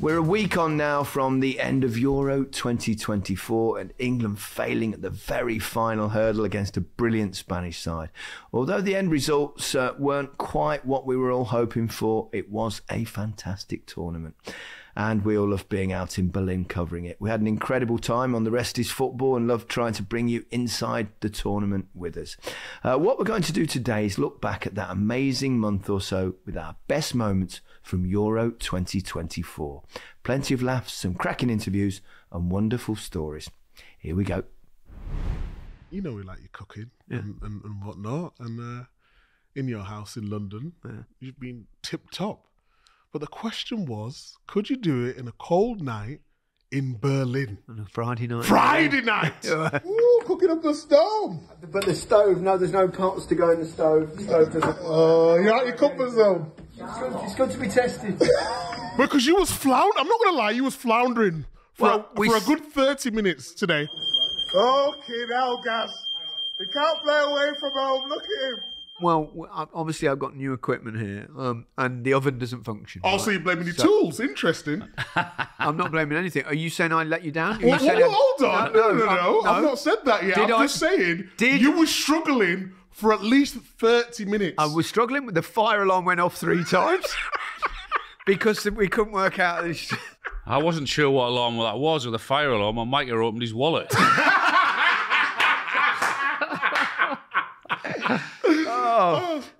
We're a week on now from the end of Euro 2024 and England failing at the very final hurdle against a brilliant Spanish side. Although the end results weren't quite what we were all hoping for, it was a fantastic tournament. And we all loved being out in Berlin covering it. We had an incredible time on The Rest is Football and loved trying to bring you inside the tournament with us. What we're going to do today is look back at that amazing month or so with our best moments from Euro 2024. Plenty of laughs, some cracking interviews and wonderful stories. Here we go. You know we like your cooking and whatnot. And in your house in London, you've been tip-top. But the question was, could you do it in a cold night in Berlin? On a Friday night. Friday night! Ooh, cooking up the stove. But the stove, no, there's no pots to go in the stove. The stove doesn't. Oh, you're out your comfort zone. It's good to be tested. Because you was floundering. I'm not going to lie, you was floundering for a good 30 minutes today. Okay, now, Gas. He can't play away from home. Look at him. Well, obviously I've got new equipment here, and the oven doesn't function. Oh, so you're blaming your tools? Interesting. I'm not blaming anything. Are you saying I let you down? Well, hold on. No. I've not said that yet. I'm just saying you were struggling for at least 30 minutes. I was struggling. The fire alarm went off 3 times because we couldn't work out this. I wasn't sure what alarm that was, or the fire alarm, and Micah opened his wallet.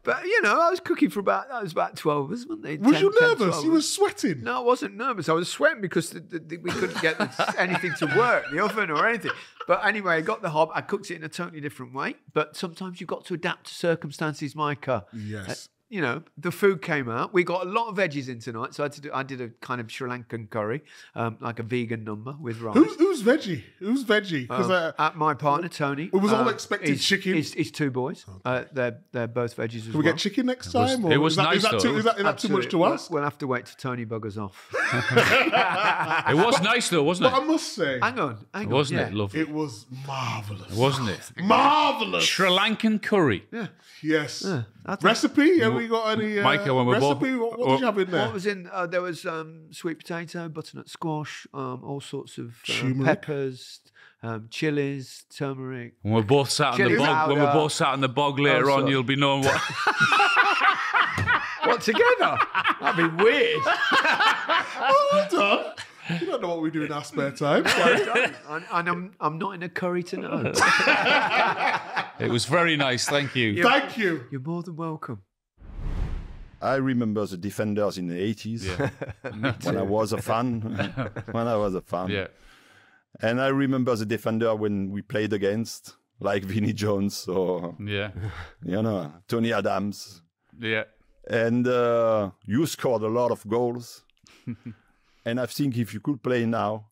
But you know, I was cooking for about 12 of us, wasn't they? Was you nervous? You were sweating. No, I wasn't nervous. I was sweating because we couldn't get anything to work, the oven or anything. But anyway, I got the hob. I cooked it in a totally different way. But sometimes you've got to adapt to circumstances, Micah. Yes. You know, the food came out. We got a lot of veggies in tonight, so I did a kind of Sri Lankan curry, like a vegan number with rice. Who's veggie? Who's veggie? Because my partner Tony. It was all expected chicken. His 2 boys. Okay. They're both veggies as well. Can we get chicken next time? It was nice though. Is that too much to ask? We'll have to wait till Tony buggers off. It was nice though, wasn't it? But I must say, hang on, wasn't it lovely? It was marvellous, wasn't it? Marvellous. Sri Lankan curry. Yeah. Yes. Yeah, recipe? Have we got any Micah, when we're recipe? What did you have in there? What was in? There was sweet potato, butternut squash, all sorts of peppers, chilies, turmeric. When we're both sat on the bog, when we're both sat on the bog later on, you'll be knowing what. What, together? That'd be weird. Hold on. You don't know what we do in our spare time. And I'm not in a curry to know. It was very nice, thank you. Thank you. You're more than welcome. I remember the defenders in the 80s when I was a fan. Yeah. And I remember the defender when we played against, like Vinnie Jones or, Tony Adams. Yeah. And you scored a lot of goals. And I think if you could play now,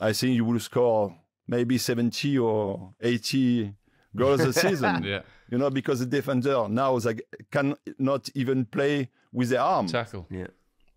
I think you will score maybe 70 or 80 goals a season. Yeah. You know, because the defender now they cannot even play with the arm. Tackle. Yeah.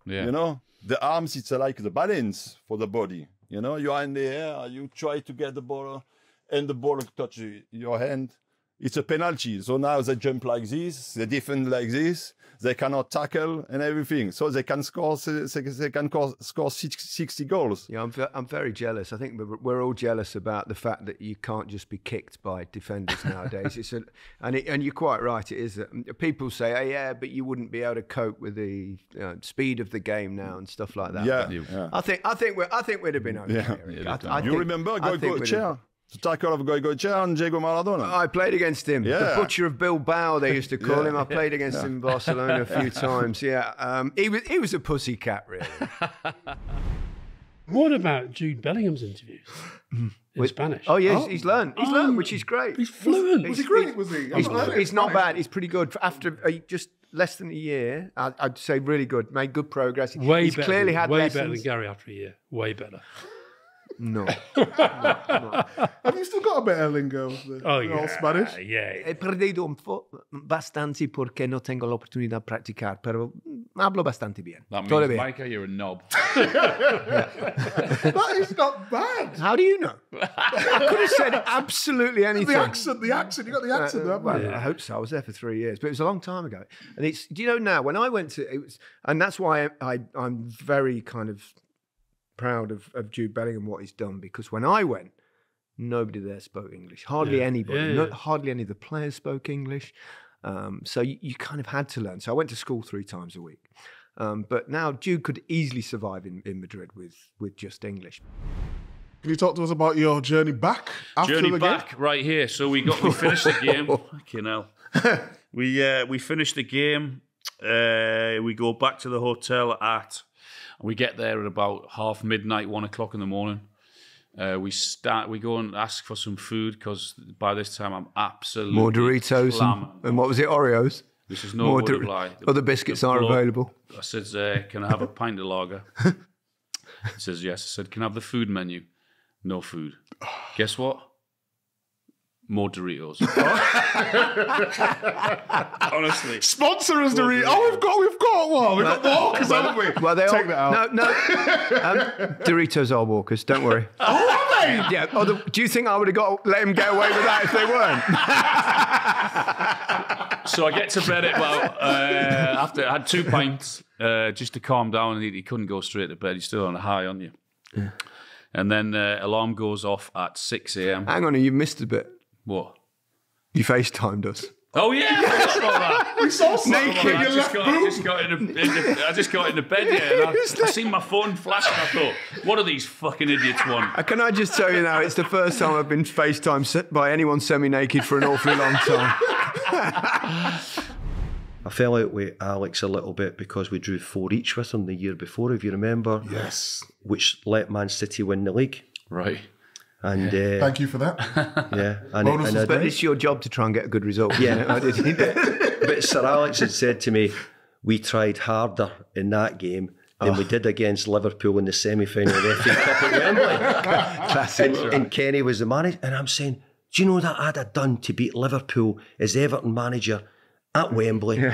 You know, the arms, it's like the balance for the body. You know, you are in the air, you try to get the ball, and the ball touch your hand. It's a penalty. So now they jump like this, they defend like this, they cannot tackle and everything. So they can score 60 goals. Yeah, I'm very jealous. I think we're all jealous about the fact that you can't just be kicked by defenders nowadays. And you're quite right. It is. People say, "Oh, yeah, but you wouldn't be able to cope with the speed of the game now and stuff like that." Yeah. I think we'd have been okay. Yeah. You remember Goicoechea? The tackle of Goicoechea and Diego Maradona. I played against him. Yeah. The butcher of Bilbao, they used to call him. I played against him in Barcelona a few times. Yeah, he was a pussycat, really. What about Jude Bellingham's interviews in Spanish? Oh, yes, he's learned, which is great. He's fluent. Was he great, was he? He's not bad. He's pretty good. After just less than a year, I'd say really good. Made good progress. He's clearly had lessons. Way better than Gary after a year. Way better. No. Have you still got a bit of lingo? All Spanish? Yeah. He perdido bastante porque no tengo la oportunidad de practicar, pero hablo bastante bien. That means, Micah, you're a knob. That is not bad. How do you know? I could have said absolutely anything. The accent. You got the accent there, man. I hope so. I was there for 3 years, but it was a long time ago. And do you know now, when I went to, and that's why I'm very kind of proud of Jude Bellingham, what he's done, because when I went, nobody there spoke English. Hardly anybody. Hardly any of the players spoke English. So you kind of had to learn. So I went to school 3 times a week. But now Jude could easily survive in Madrid with just English. Can you talk to us about your journey back after the game? Right here. So we finished the game. Fucking hell. We finished the game. We go back to the hotel we get there at about midnight, 1 o'clock in the morning. We go and ask for some food because by this time I'm absolutely more Doritos and what was it, Oreos? This is no word of lie. Other biscuits are available. I said, can I have a pint of lager? He says yes. I said, can I have the food menu? No food. Guess what? More Doritos. Honestly. Sponsor us, Doritos. Oh, we've got one. We've got Walkers, haven't we? Well, Take that out. No. Doritos are Walkers, don't worry. Oh, are they? Yeah. Do you think I would have let him get away with that if they weren't? So I get to bed at about, after I had 2 pints, just to calm down, and he couldn't go straight to bed. He's still on a high on you. Yeah. And then alarm goes off at 6 a.m. Hang on, you missed a bit. What? You FaceTimed us. Oh yeah, I forgot about that. We saw naked. I just got into bed, yeah. And I seen my phone flash, and I thought, what do these fucking idiots want? Can I just tell you now, it's the first time I've been FaceTimed by anyone semi-naked for an awfully long time. I fell out with Alex a little bit because we drew 4 each with him the year before, if you remember. Yes. Which let Man City win the league. Right. And thank you for that. Yeah. But it's your job to try and get a good result. Yeah. But Sir Alex had said to me, we tried harder in that game than we did against Liverpool in the semi-final of the FA Cup at Wembley. Classic. And Kenny was the manager. And I'm saying, do you know that I'd have done to beat Liverpool as Everton manager at Wembley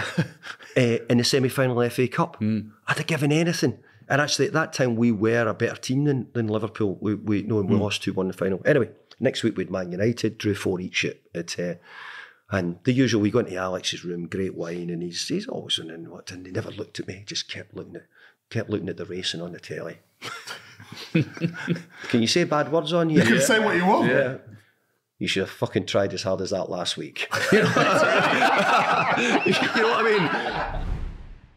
in the semi-final of the FA Cup? I'd have given anything. And actually, at that time, we were a better team than Liverpool. We lost 2-1 in the final. Anyway, next week we had Man United, drew 4 each at and the usual. We go into Alex's room, great wine, and he's always on and what, and he never looked at me. He just kept looking at the racing on the telly. Can you say bad words on here? You can say what you want. Yeah. You should have fucking tried as hard as that last week. You know what I mean?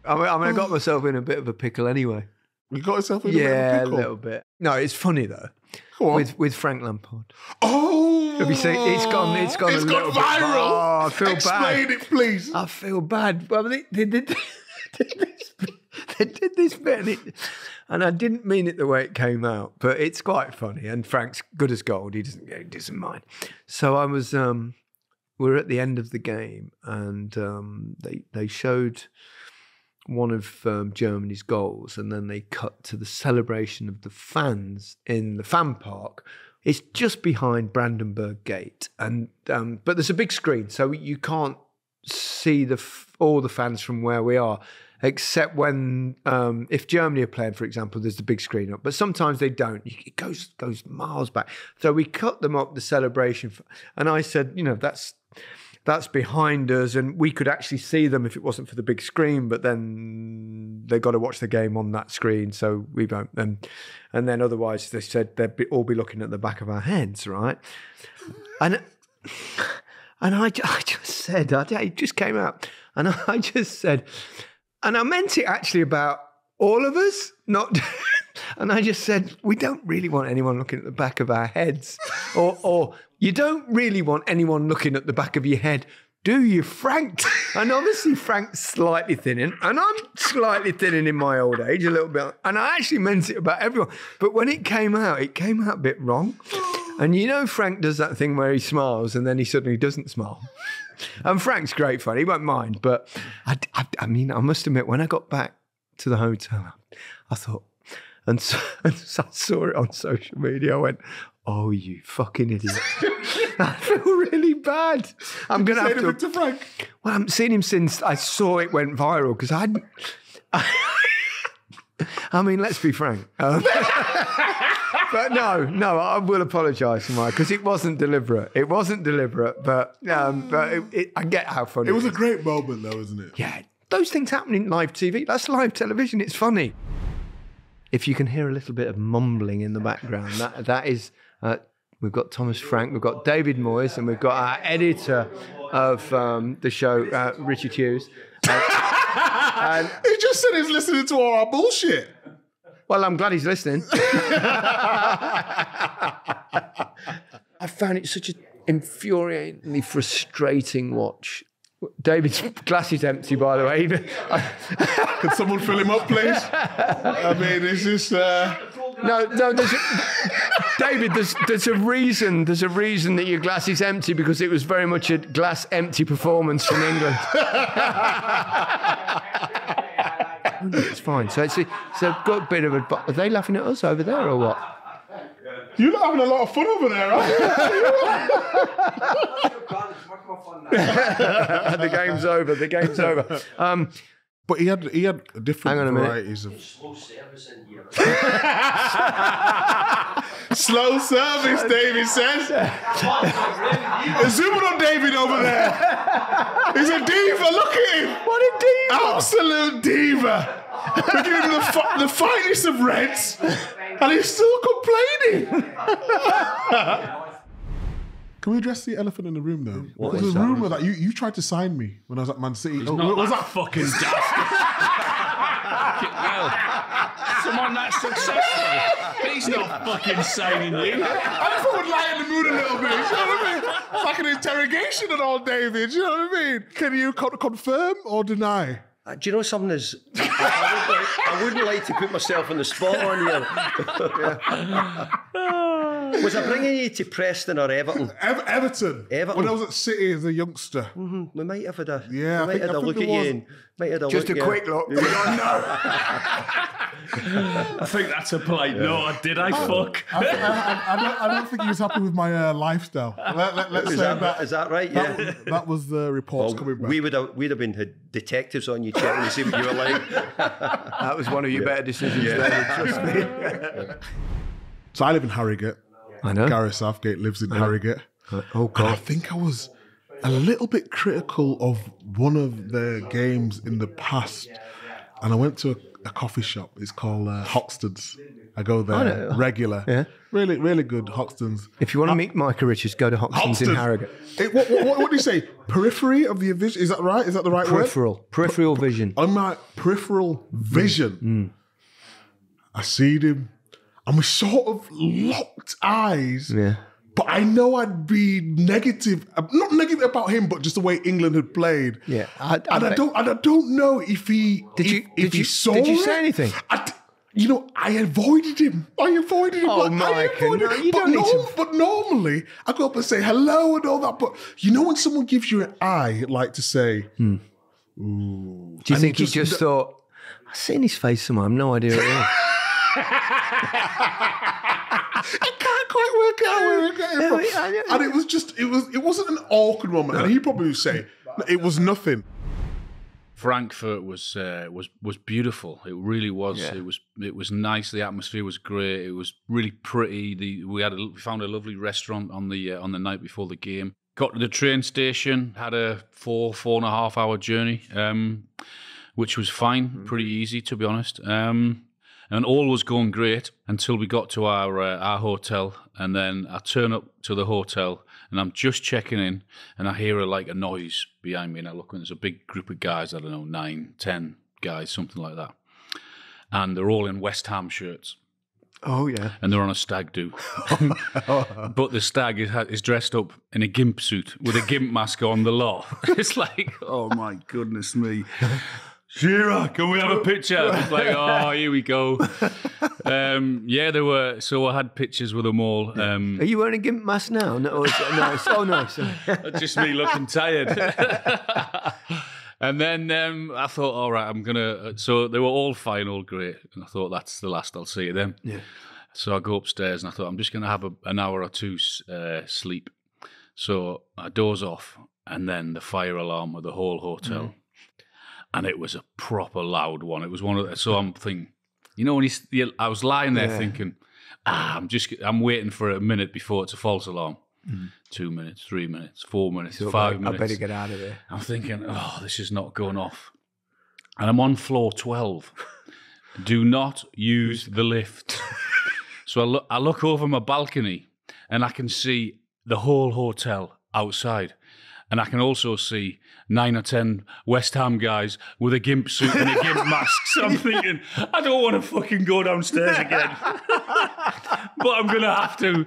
I got myself in a bit of a pickle anyway. You got yourself in a bit of a pickle? A little bit. No, it's funny though. With Frank Lampard. Oh, have you seen? It's gone a little viral. Bit. Oh, I feel Explain bad. it, please. I feel bad. Well, they did this bit, and I didn't mean it the way it came out, but it's quite funny. And Frank's good as gold. He doesn't mind. So I was. We're at the end of the game, and they showed one of Germany's goals, and then they cut to the celebration of the fans in the fan park. It's just behind Brandenburg Gate, and but there's a big screen, so you can't see all the fans from where we are, except when if Germany are playing, for example, there's the big screen up. But sometimes they don't. It goes miles back. So we cut them up the celebration, and I said, that's behind us, and we could actually see them if it wasn't for the big screen, but then they got to watch the game on that screen, so we won't. And then otherwise, they said they'd all be looking at the back of our heads, right? And I just said, it just came out, and I just said, and I meant it actually about all of us, not... And I just said, we don't really want anyone looking at the back of our heads. Or you don't really want anyone looking at the back of your head, do you, Frank? And obviously Frank's slightly thinning, and I'm slightly thinning in my old age a little bit. And I actually meant it about everyone. But when it came out a bit wrong. And Frank does that thing where he smiles and then he suddenly doesn't smile. And Frank's great fun, he won't mind. But I must admit, when I got back to the hotel, I thought, and so I saw it on social media. I went, "Oh, you fucking idiot!" I feel really bad. I'm going to have to Frank. Well, I haven't seen him since I saw it went viral because I mean, let's be frank. But no, I will apologise for mine because it wasn't deliberate. It wasn't deliberate, but I get how funny it was. A great moment, though, isn't it? Yeah, those things happen in live TV. That's live television. It's funny. if you can hear a little bit of mumbling in the background, that is. We've got Thomas Frank, we've got David Moyes, and we've got our editor of the show, Richard Hughes. And He just said he's listening to all our bullshit. well, I'm glad he's listening. I found it such an infuriatingly frustrating watch. David's glass is empty, by the way. Can someone fill him up, please? I mean, it's just... No. David, there's a reason. There's a reason that your glass is empty, because it was very much a glass empty performance from England. It's fine. So it's a good bit of a. Are they laughing at us over there or what? You're not having a lot of fun over there, are you? The game's over. The game's over. But he had different Hang on a varieties of Slow service in here. slow service. David says. Zoom in on David over there. He's a diva. Look at him. What a diva! Absolute diva. We're giving him the finest of reds, and he's still complaining. Can we address the elephant in the room, though? There's a rumour that you tried to sign me when I was at Man City. Was that fucking daft? Well, someone that successful. He's not fucking signing you. I just thought we'd lighten the mood a little bit. You know what I mean? It's like an interrogation and all, David. You know what I mean? Can you confirm or deny? Do you know something is? I wouldn't like to put myself on the spot on you. Was I bringing you to Preston or Everton? Everton. When I was at City as a youngster. We might have had a. Yeah, we might have had a look at you. And, might have had a Just look, a quick look. I think that's a polite no. Did I fuck? I don't think he was happy with my lifestyle. Let's say that. Is that right? Yeah. That was the reports coming back. We'd have been detectives on you checking to see what you were like. That was one of your better decisions, David, trust me. So I live in Harrogate. I know. Gareth Southgate lives in Harrogate. Oh, God. And I think I was a little bit critical of one of their games in the past. And I went to a coffee shop. It's called Hoxton's. I go there regular. Yeah. Really, really good Hoxton's. If you want to meet Micah Richards, go to Hoxton's in Harrogate. What do you say? Periphery of the vision? Is that right? Is that the right word? Peripheral vision. On my peripheral vision, I seen him, and we sort of locked eyes. Yeah. But I know I'd be negative, not negative about him, but just the way England had played. Yeah. I don't know if he saw it. Did you say anything? I avoided him. Oh, Micah, no, you don't need to. But normally, I go up and say hello and all that. But when someone gives you an eye, I'd like to say, ooh. Do you think he just thought, I've seen his face somewhere, I've no idea what it is. I can't quite work out where it came from. And it was just, it wasn't an awkward moment. And he probably would say, it was nothing. Frankfurt was beautiful. It really was. Yeah. It was nice. The atmosphere was great. It was really pretty. We found a lovely restaurant on the night before the game. Got to the train station. Had a 4.5 hour journey, which was fine. Pretty easy, to be honest. And all was going great until we got to our hotel, and then I turn up to the hotel, and I'm just checking in, and I hear a noise behind me, and I look, and there's a big group of guys, I don't know, 9, 10 guys, something like that, and they're all in West Ham shirts. Oh, yeah. And they're on a stag do. But the stag is dressed up in a gimp suit with a gimp mask on the lot. It's like, oh my goodness me. Shearer, can we have a picture? It's like, oh, here we go. Yeah, there were. So I had pictures with them all. Are you wearing a gimp mask now? No, oh no, sorry. Just me looking tired. And then I thought, all right, I'm gonna. So they were all fine, all great, and I thought that's the last I'll see of them. Yeah. So I go upstairs and I thought I'm just gonna have an hour or two sleep. So I doze off, and then the fire alarm of the whole hotel. And it was a proper loud one. It was one of the, so I'm thinking, when I was lying there thinking, I'm waiting for a minute before it's a false alarm. 2 minutes, 3 minutes, 4 minutes, 5 minutes. I better get out of here. I'm thinking, this is not going off. And I'm on floor 12 Do not use the lift. So I look over my balcony and I can see the whole hotel outside. And I can also see 9 or 10 West Ham guys with a gimp suit and a gimp mask. So I'm thinking, I don't want to fucking go downstairs again. But I'm going to have to.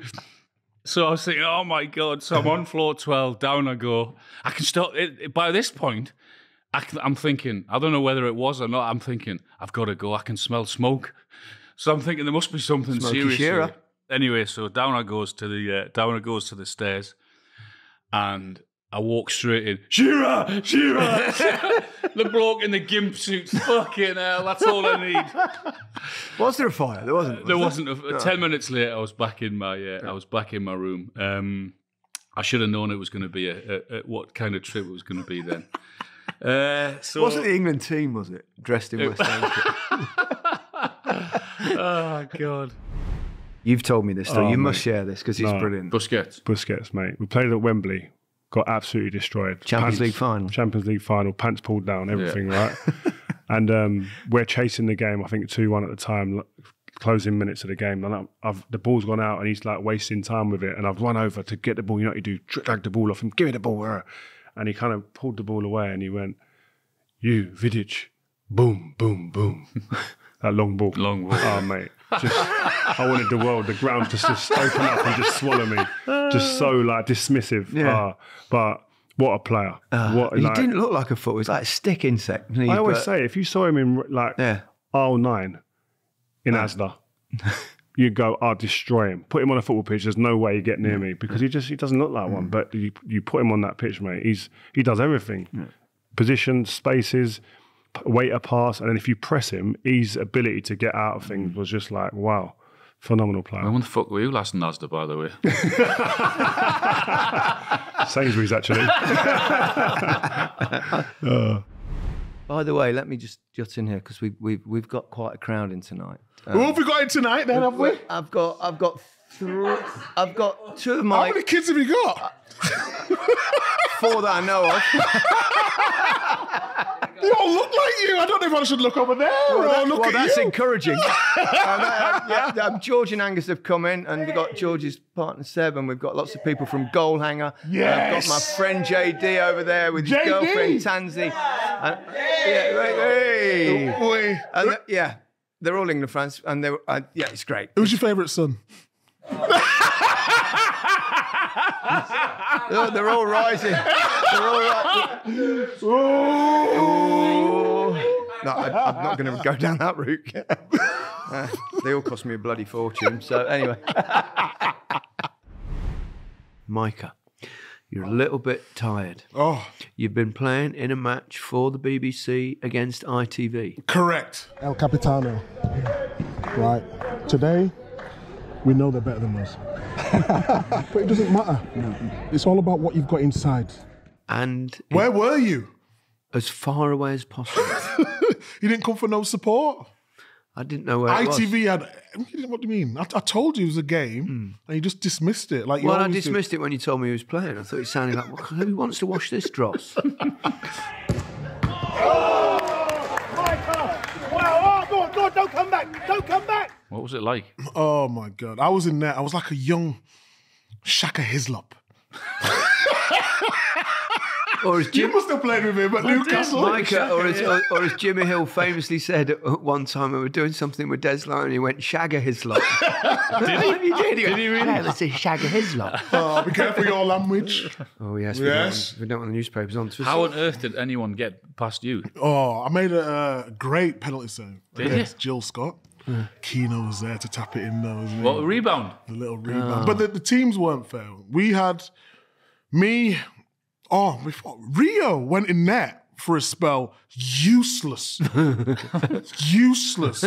So I was thinking, oh my God. So I'm on floor 12, down I go. I can start, by this point, I'm thinking, I don't know whether it was or not, I'm thinking, I've got to go, I can smell smoke. So I'm thinking there must be something serious here. Anyway, so down I goes to the stairs, and I walk straight in. Shearer! The bloke in the gimp suit. Fucking hell, that's all I need. Was there a fire? There wasn't. There wasn't. 10 minutes later, I was back in my room. I should have known it was going to be what kind of trip it was going to be then. So wasn't the England team, was it? Dressed in West Ham. Oh, God. You've told me this story. You must mate. share this because he's brilliant. Busquets, mate. We played at Wembley, got absolutely destroyed. Champions League final, pants pulled down, everything, right? And we're chasing the game, I think 2-1 at the time, closing minutes of the game. And the ball's gone out and he's like wasting time with it. And I've run over to get the ball. You know what you do? Drag the ball off him, give me the ball. And he kind of pulled the ball away and he went, "You, Vidic, boom, boom, boom." That long ball. Oh, mate. I wanted the ground to just open up and just swallow me. Just so like dismissive. Yeah. But what a player. He didn't look like a foot. He was like a stick insect. I always say, if you saw him in like aisle 9 in Asda, you'd go, I'll destroy him. Put him on a football pitch, there's no way he'd get near me because he doesn't look like one. But you put him on that pitch, mate, he does everything. Yeah. Position, spaces, wait a pass, and then if you press him, his ability to get out of things was just like, wow, phenomenal player. When the fuck were you last in Asda, by the way? Sainsbury's, actually. By the way, let me just jut in here because we've got quite a crowd in tonight. Who have we got in tonight then, have we? I've got two of my... How many kids have you got? 4 that I know of. They all look like you. I don't know if I should look over there or look at that's you. encouraging. George and Angus have come in, and we've got George's partner Seb, and we've got lots of people from Goalhanger. Yes. I've got my friend JD over there with his girlfriend Tansy. They're all England fans, and it's great. Who's your favourite son? They're all rising. They're all rising. No, I'm not going to go down that route. They all cost me a bloody fortune. So anyway, Micah, you're a little bit tired. Oh, you've been playing in a match for the BBC against ITV. Correct. El Capitano. Right. Today, we know they're better than us. But it doesn't matter. It's all about what you've got inside. And where were you? As far away as possible. You didn't come for no support? I didn't know where ITV had... What do you mean? I told you it was a game, and you just dismissed it. Like I dismissed it when you told me he was playing. I thought it sounded like, who wants to watch this dross? God, don't come back! Don't come back! What was it like? Oh, my God. I was in there. I was like a young Shaka Hislop. Or as you must have played with him at Newcastle. Micah, or as Jimmy Hill famously said at one time, we were doing something with Des Lyon and he went, Shagger Hislop. Did he? Did he really? Yeah, let's say Shagger Hislop. Oh, be careful your language. Oh, yes. We don't want the newspapers on to us. How on earth did anyone get past you? Oh, I made a great penalty save. Did you? Jill Scott. Keno was there to tap it in though. What, a rebound? A little rebound. But the teams weren't fair. We had me... before Rio went in net for a spell. Useless. Useless.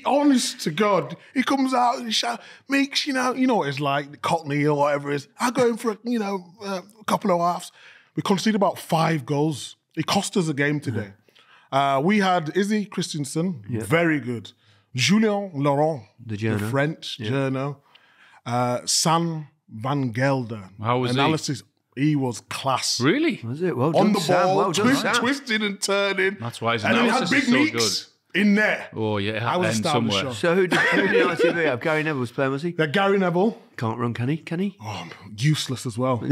Honest to God, he comes out and shouts, makes, you know what it's like, Cockney or whatever it is. I go in for, a couple of halves. We conceded about 5 goals. It cost us a game today. We had Izzy Christensen, very good. Julien Laurent, the French journo. San Van Gelder. How was analysis? He was class. Really? Was it? Well done, on the Sam. ball, Well done, Sam. twisting and turning. That's why his and then he had analysis big is so meeks. In there. Oh, yeah. I was a star of the somewhere. show. So who did ITV have? Gary Neville was playing, was he? Yeah, Gary Neville. Can't run, can he? Can he? Oh, useless as well.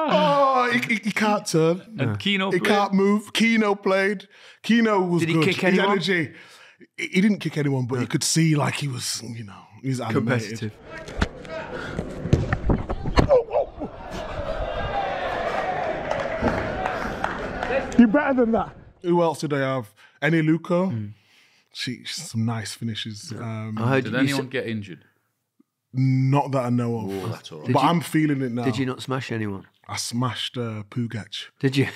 Oh, he can't turn. And Keno He played. can't move. Keno played. Keno was Did he good. kick His anyone? energy. He didn't kick anyone, but you could see like he was, he was animated. Competitive. You're better than that. Who else did I have? Eni Luco. Some nice finishes. I heard Did you anyone get injured? Not that I know of. Oh, that's all right. But I'm feeling it now. Did you not smash anyone? I smashed Pugac. Did you?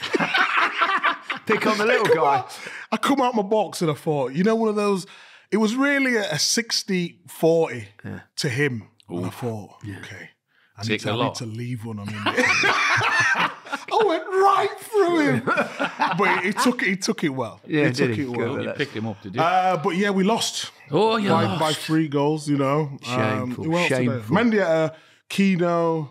Pick on the little guy. I come out my box and I thought, one of those, it was really a 60-40 to him. And I thought, okay, I need to leave one on him. I went right through him. But he took it well. Yeah, he took it well. You picked him up, did you? But yeah, we lost. Oh, you lost. By 3 goals, Shameful, who else did I have? shameful. Mendieta, Keno,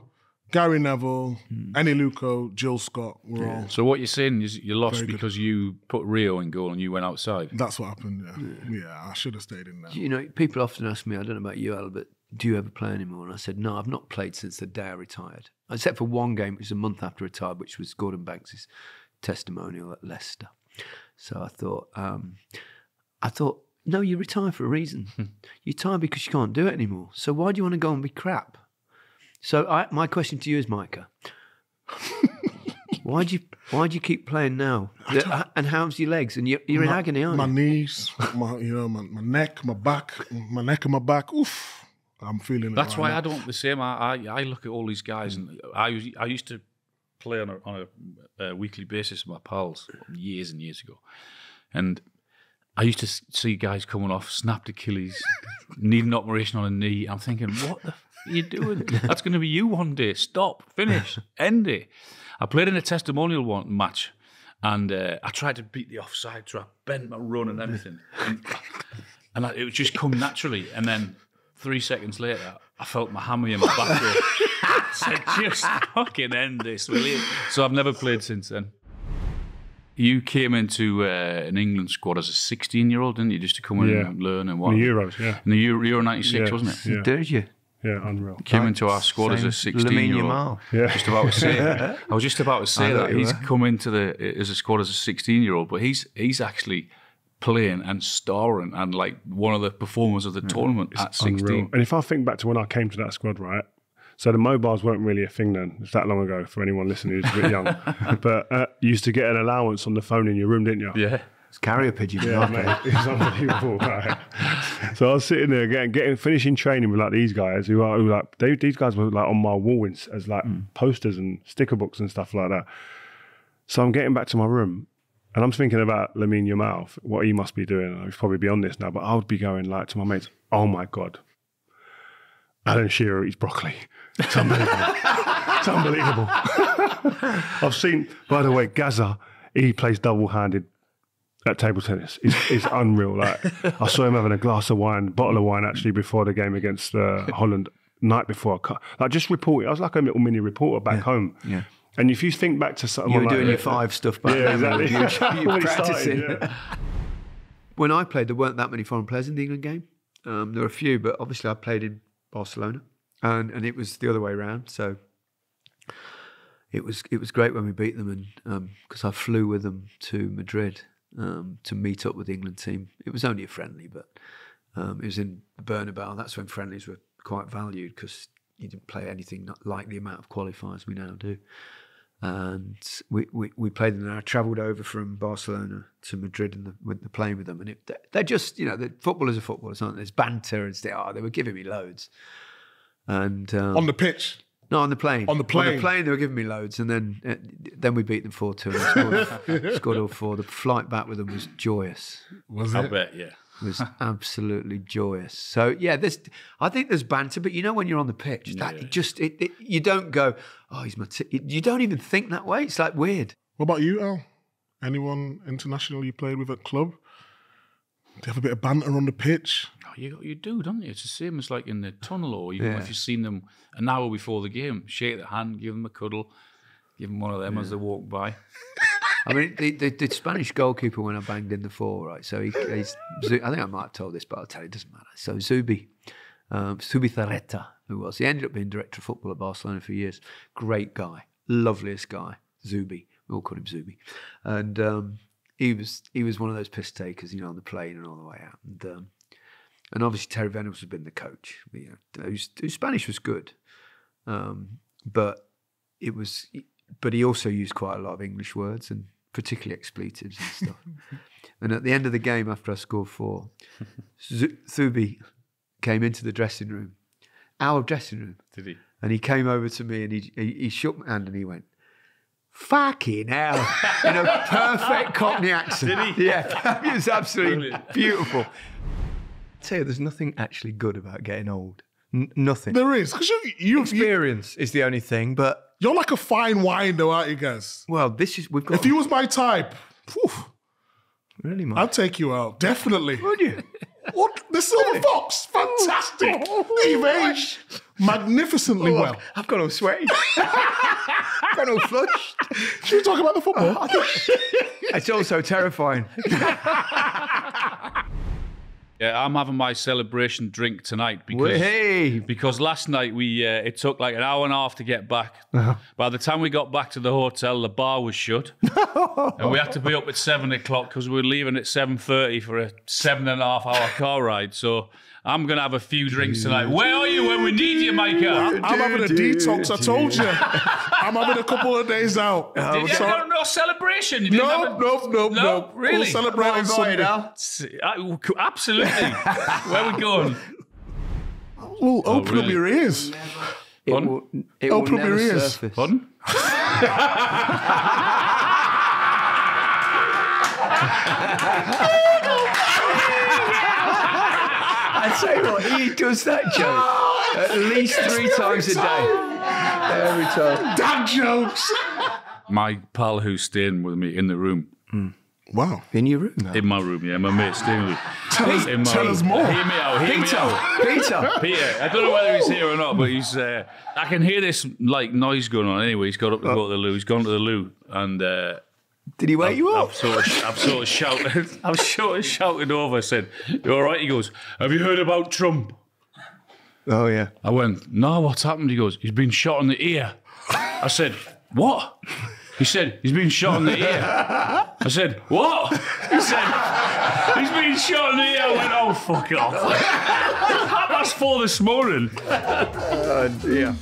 Gary Neville, Eni Luco, Jill Scott were all. So what you're saying is you lost Very good. because you put Rio in goal and you went outside. That's what happened, yeah. I should have stayed in there. People often ask me, I don't know about you, Al, but do you ever play anymore? And I said, no, I've not played since the day I retired. Except for one game, which was a month after I retired, which was Gordon Banks' testimonial at Leicester. So I thought, no, you retire for a reason. You retire because you can't do it anymore. So why do you want to go and be crap? So my question to you is, Micah, why do you keep playing now? And how's your legs? And you're in agony, aren't you? My knees, my neck, my back, my neck and my back. Oof, I'm feeling it. That's right why now. I don't the same. I look at all these guys, and I used to play on a weekly basis with my pals years and years ago, and I used to see guys coming off snapped Achilles, need an operation on a knee. I'm thinking, what the f are you doing? That's going to be you one day. Stop, finish, end it. I played in a testimonial match, and I tried to beat the offside trap, bent my run and everything, and it would just come naturally. And then 3 seconds later, I felt my hammy in my back. I said, just fucking end this, will you? So I've never played since then. You came into an England squad as a 16-year-old, didn't you? Just to come in and learn and what? In the Euros, yeah. In the Euro 96, wasn't it? Yeah. Did you? Yeah, unreal. Came into our squad as a 16-year-old. Yeah. Just about to say. I was just about to say that he's come into as a squad as a 16-year-old, but he's actually playing and starring and like one of the performers of the tournament at 16. Unreal. And if I think back to when I came to that squad, right? So the mobiles weren't really a thing then. It's that long ago for anyone listening who's a bit young. But you used to get an allowance on the phone in your room, didn't you? Yeah. It's carrier pigeon. Yeah, mate, it's unbelievable. Right? So I was sitting there finishing training with like these guys these guys were like on my wall as like posters and sticker books and stuff like that. So I'm getting back to my room and I'm thinking about Lamine Yamal, what he must be doing. He's probably beyond this now, but I would be going like to my mates, oh my God, Alan Shearer eats broccoli. It's unbelievable. It's unbelievable. I've seen, by the way, Gaza, he plays double-handed at table tennis. It's unreal. Like I saw him having a bottle of wine actually before the game against Holland, night before. Just reporting. I was like a little mini reporter back home. Yeah. And if you think back to something you were like doing your 5 stuff back then. exactly. You were When it practicing. started, yeah. When I played, there weren't that many foreign players in the England game. There were a few, but obviously I played in Barcelona, and it was the other way around. So it was great when we beat them, and because I flew with them to Madrid to meet up with the England team. It was only a friendly, but it was in Bernabeu. That's when friendlies were quite valued because you didn't play anything like the amount of qualifiers we now do. And we played them, and I travelled over from Barcelona to Madrid and playing with them. And they're just, the footballers are footballers, aren't they? There's banter and stuff. They were giving me loads. And on the pitch? No, on the plane. On the plane? On the plane, they were giving me loads. And then we beat them 4-2 and scored all 4. The flight back with them was joyous. Was it? I bet, yeah. It was absolutely joyous. So yeah, I think there's banter, but when you're on the pitch, you don't go, oh, he's my. You don't even think that way. It's like weird. What about you, Al? Anyone international you played with at club? Do you have a bit of banter on the pitch? Oh, you do, don't you? It's the same as like in the tunnel, or even if you've seen them an hour before the game, shake their hand, give them a cuddle, give them one of them as they walk by. I mean, the Spanish goalkeeper when I banged in the 4, right? So he's, I think I might have told this, but I'll tell you, it doesn't matter. So Zubizarreta, who was, he ended up being director of football at Barcelona for years. Great guy, loveliest guy, Zubi. We all called him Zubi, and he was one of those piss takers, on the plane and all the way out. And obviously Terry Venables had been the coach, whose Spanish was good, but he also used quite a lot of English words and particularly expletives and stuff. And at the end of the game, after I scored 4, Thubi came into the dressing room, our dressing room. Did he? And he came over to me and he shook my hand and he went, "Fucking hell," in a perfect Cockney accent. Did he? Yeah, it was absolutely beautiful. I tell you, there's nothing actually good about getting old. Nothing. There is, because you Experience is the only thing, but you're like a fine wine, though, aren't you, guys? well, we've got. If you was my type, phew, really, Mike? I'd take you out, definitely. Would you? What? The Silver Fox, fantastic. You've aged magnificently well. I've gone all sweaty. I've gone all flushed. Should we talk about the football? It's also terrifying. Yeah, I'm having my celebration drink tonight because last night it took like an hour and a half to get back. By the time we got back to the hotel, the bar was shut, and we had to be up at 7 o'clock because we were leaving at 7:30 for a 7.5-hour car ride. So I'm gonna have a few drinks tonight. Where are you when we need you, Micah? I'm having a detox, I told you. I'm having a couple of days out. No celebration. You No. Really? We'll celebrate on Sunday. Absolutely. Where are we going? Well, open up your ears. Pardon? Open up your ears. Pardon? I tell you what, he does that joke at least 3 times a day. Every time. Dad jokes. My pal who's staying with me in the room. Wow. In your room? In my room, yeah. My mate's staying with me. Tell us more. Hear me out. Peter. I don't know whether he's here or not, but he's. I can hear this like noise going on. Anyway, he's got up to go to the loo. He's gone to the loo, and did he wake you up? I've sort of shouted. I've sort of shouted over. I said, "You all right?" He goes, "Have you heard about Trump?" Oh yeah. I went, "No, what's happened?" He goes, "He's been shot in the ear." I said, "What?" He said, "He's been shot in the ear." I said, "What?" He said, "He's been shot in the ear." I went, "Oh, fuck off." 4:30 this morning. Yeah.